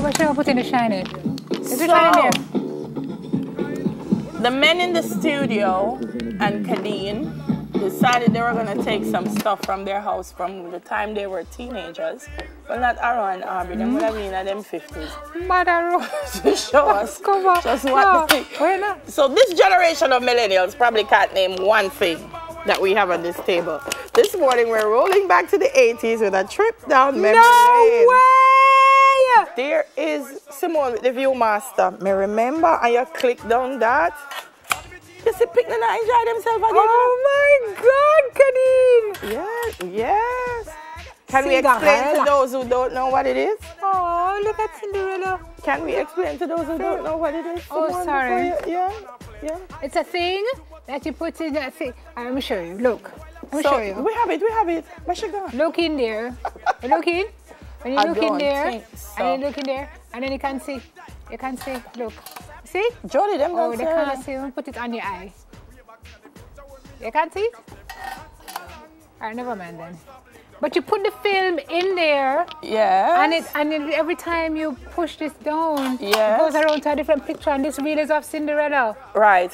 What should I put in the shiny? Is it So, shiny there? the men in the studio and Kadeen decided they were going to take some stuff from their house from the time they were teenagers. Well, not Arrow and Aubrey, them would have been in them 50s. Mother To show us cover. just what the thing. So this generation of millennials probably can't name one thing that we have on this table. This morning we're rolling back to the 80s with a trip down memory lane. No way! There is Simone with the Viewmaster. Me remember, and you click down that. You see, pick and enjoy themselves again. Oh my God, Kadeen! Yes, yes. Can we explain Cinderella. to those who don't know what it is? Oh, look at Cinderella. Can we explain to those who don't know what it is? Oh, Simone, sorry. before you- Yeah. It's a thing that you put in that thing. Let me show you. Look. Let me So show you. we have it. Where's she gone? Look in there. You look in. When you I look in don't there, think so. and you look in there, and then you can see. You can see. Look. See? Jody, them Oh, don't they say can't that. see. Put it on your eye. You can't see it? Alright, never mind then. But you put the film in there, Yeah. and every time you push this down, Yes. it goes around to a different picture, and this reel is of Cinderella. Right.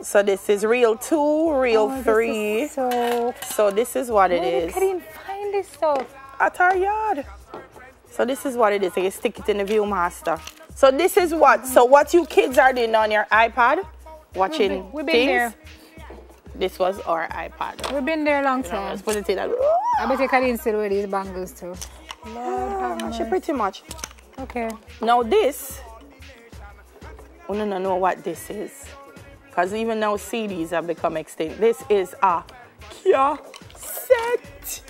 So this is reel 2, reel Oh, 3. This is so. So this is what it Where is. can you find this stuff? At our yard. So this is what it is. So you stick it in the Viewmaster. So this is what. So what you kids are doing on your iPad, watching We've been things. there. This was our iPad. We've been there a long time. Let's put it in. I bet you can still wear these bangles too. Lord have She mercy. pretty much. Okay. Now this, we don't know what this is. Because even now CDs have become extinct. This is a cassette.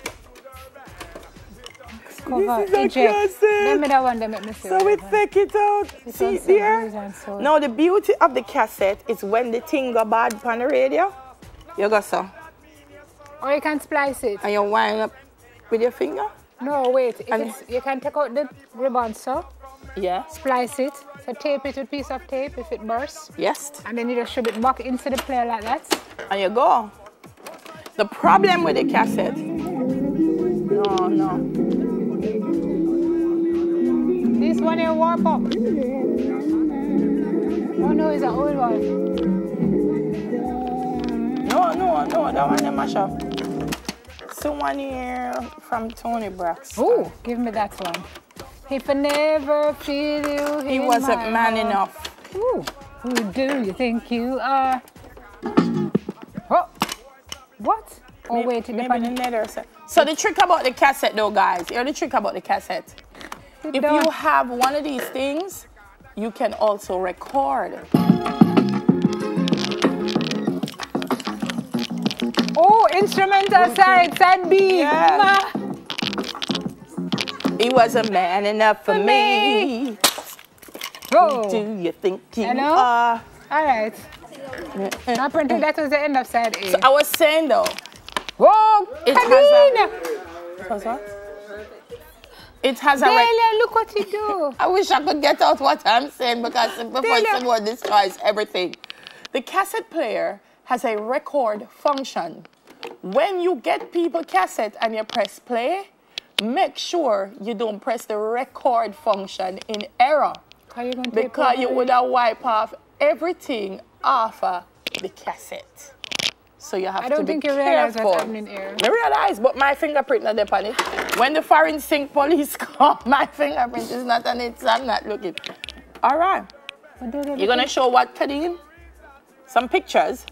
Cover, This is a eject. cassette. Let me that one, let me see. So we take it out. It's See on there? some reason, so- Now the beauty of the cassette is when the thing go bad on the radio, you go so. Or you can splice it. And you wind up with your finger. No, wait. If And- it's, you can take out the ribbon, so Yeah. splice it. So tape it with a piece of tape if it bursts. Yes. And then you just shove it back into the player like that. And you go. The problem with the cassette. No. This one here warp up. Oh no, it's an old one. No, that one they mash up. Someone here from Tony Braxton. Oh, give me that one. If I never feel you, He in wasn't my man heart. enough. Ooh, who do you think you are? Oh, what? Oh wait, it Maybe depends. the nether set. So the trick about the cassette though, guys, here's the trick about the cassette. If you have one of these things, you can also record. Oh, instrumental side B. Yeah. Ma. He wasn't man enough for me. Oh, Do you think you Hello? are? all right. Apparently that was the end of side A. So I was saying though, Whoa, it Kadeen! has what? It has a Delia, look what you do. I wish I could get out what I'm saying because before Delia. someone destroys everything. The cassette player has a record function. When you get people cassette and you press play, make sure you don't press the record function in error because you would have wiped off everything off of the cassette. So you have I to don't be think you realize careful. what's happening here. I realize, but my fingerprint not there on it. When the forensic police come, my fingerprint is not on it, so I'm not looking. All right. You're going to show what, Kadeen? Some pictures.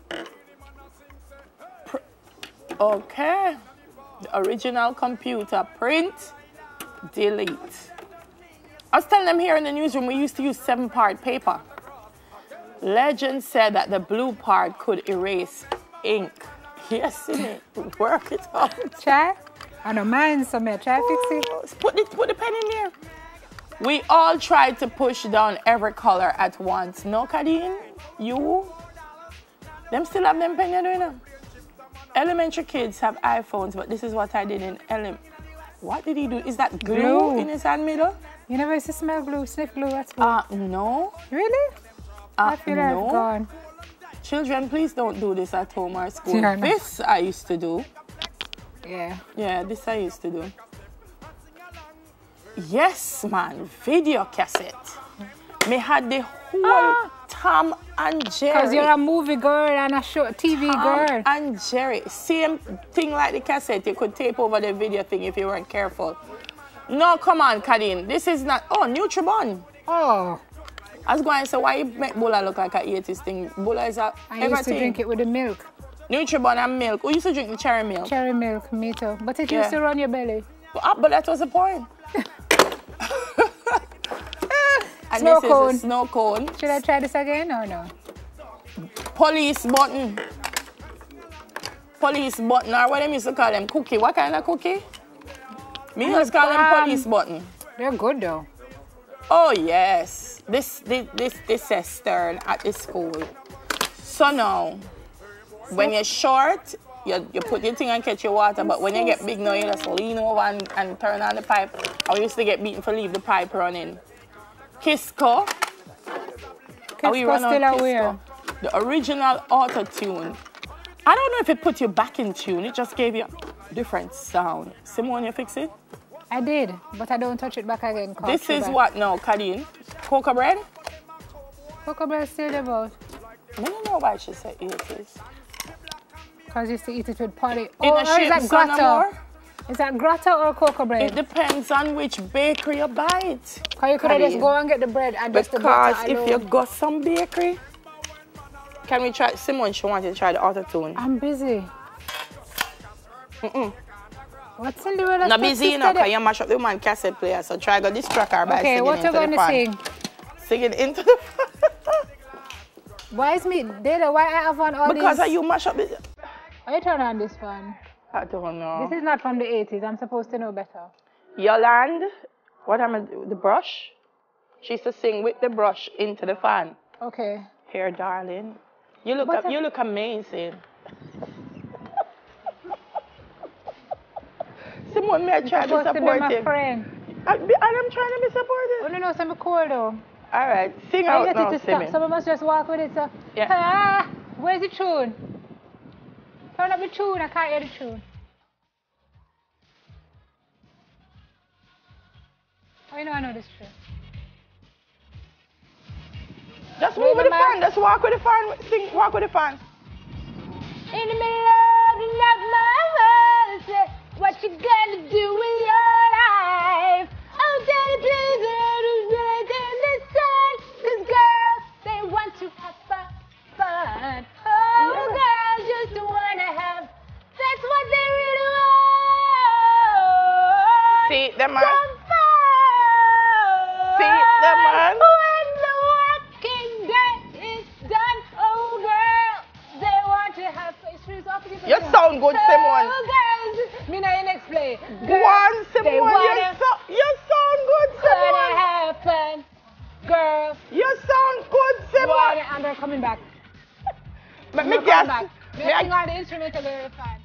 Okay. The original computer. Print. Delete. I was telling them here in the newsroom, we used to use 7-part paper. Legend said that the blue part could erase ink. Yes, it work it out. Try? I don't mind, so may try fix it. Put the pen in there. We all tried to push down every color at once. No, Kadeen? You? Them still have them pen you doing now? Elementary kids have iPhones, but this is what I did in What did he do? Is that glue in his hand middle? You never used to smell glue, sniff glue, that's glue. No. Really? I feel like it's gone. Children, please don't do this at home or school. Yeah, no. This I used to do. Yeah. Yeah, this I used to do. Yes, man. Video cassette. Me had the whole Tom and Jerry. Because you're a movie girl and a show, TV girl. Tom and Jerry. Same thing like the cassette. You could tape over the video thing if you weren't careful. No, come on, Kadeen. This is not... Oh, Nutribun. Oh. I was going to say, why you make Bula look like a 80s thing? Bula is a I used to drink it with the milk. Nutribun and milk. Who used to drink the cherry milk? Cherry milk, me too. But it used to run your belly. But that was the point. And Snow this cone. is a snow cone. Should I try this again or no? Police button. Police button, or what they used to call them? Cookie. What kind of cookie? Me just call them police button. They're good though. Oh yes. This says Stern at the school. So now, when you're short, you put your thing and catch your water, but when you get big now, you just lean over and turn on the pipe. I used to get beaten for leave the pipe running. Kisco. Kisco still aware. The original auto-tune. I don't know if it put you back in tune. It just gave you a different sound. Simone, you fix it? I did, but I don't touch it back again. This is what now, Kadeen? Cocoa bread? Cocoa bread still about. I don't know why she said 80s. Because you used to eat it with potty. In Oh, a or is that grata? Is that grata or cocoa bread? It depends on which bakery you buy it. Because you could have just go and get the bread and just the Because butter alone. if you got some bakery, can we try? Simone, she wanted to try the auto-tune. I'm busy. What's in the world? Not busy enough, because you mash up the woman cassette player, so try to distract her by singing what you into the gonna fan. sing? Singing into the fan. Why is me, Dada, why I have on all because these? you mash up the... Why you turn on this fan? I don't know. This is not from the 80s. I'm supposed to know better. Yolande, what am I do? The brush? She used to sing with the brush into the fan. Okay. Here, darling. You look amazing. Simone, may I try to be supportive? To be my friend. I'm trying to be supportive. Oh, no, some cool though. All right, sing out now, Simone. Some of us just walk with it, so. Yeah. Ah, where's the tune? Turn up the tune, I can't hear the tune. Oh, you know I know this tune. Just move with the fan, just walk with the fan, sing, walk with the fan. In the middle of the night, my mother said, what you gonna do with your life? Oh, daddy, please don't let in the sun. 'Cause girls, they want to have fun. Oh, girls just wanna have, that's what they really want. See, the man. Some fun. See, the man. When the working day is done, oh, girl, they want to have fun. You sound good, Simone. Oh, girls, me know your next play. Go on, Simone, you sound good, Simone. Wanna have fun, girls. You sound good, Simone. And they're coming back. Let me guess. Back. They're on the instrumental very fine.